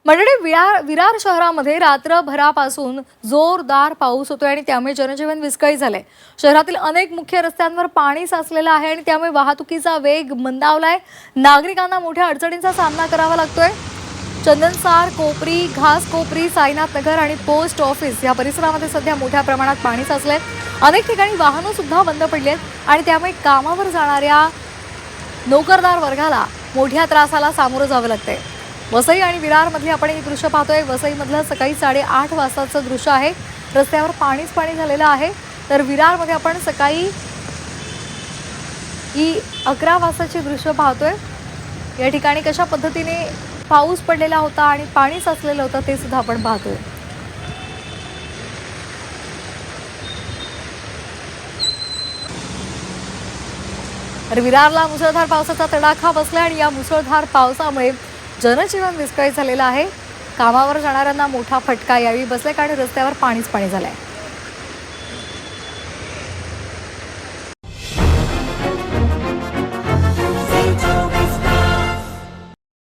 मंडळी विरार शहरामध्ये रात्रभरापासून जोरदार पाऊस होतोय आणि त्यामुळे जनजीवन विस्कळीत झालंय। शहरातील अनेक मुख्य रस्त्यांवर पाणी साचलेलं आहे आणि त्यामुळे वाहतुकीचा वेग मंदावलाय। नागरिकांना मोठ्या अडचणींचा सामना करावा लागतोय। चंदनसार, कोपरी, घास कोपरी, साईनाथ नगर आणि पोस्ट ऑफिस या परिसरामध्ये सध्या मोठ्या प्रमाणात पाणी साचलंय। अनेक ठिकाणी वाहनं सुद्धा बंद पडली आहेत आणि त्यामुळे कामावर जाणाऱ्या नोकरदार वर्गाला मोठ्या त्रासाला सामोरं जावं लागतंय। वसई आणि विरारमधली आपण ही दृश्य पाहतोय। वसईमधलं सकाळी 8:30 वाजताचं दृश्य आहे। रस्त्यावर पाणीच पाणी झालेलं आहे। तर विरारमध्ये आपण सकाळी 11 वाजताची दृश्य पाहतोय। या ठिकाणी कशा पद्धतीने पाऊस पडलेला होता आणि पाणी साचलेलं होतं ते सुद्धा आपण पाहतोय। तर विरारला मुसळधार पावसाचा तडाखा बसला आणि या मुसळधार पावसामुळे जनजीवन विस्कळीत झालेलं आहे। कामावर जाणाऱ्यांना मोठा फटका यावेळी बसलाय कारण रस्त्यावर पाणीच पाणी झालंय।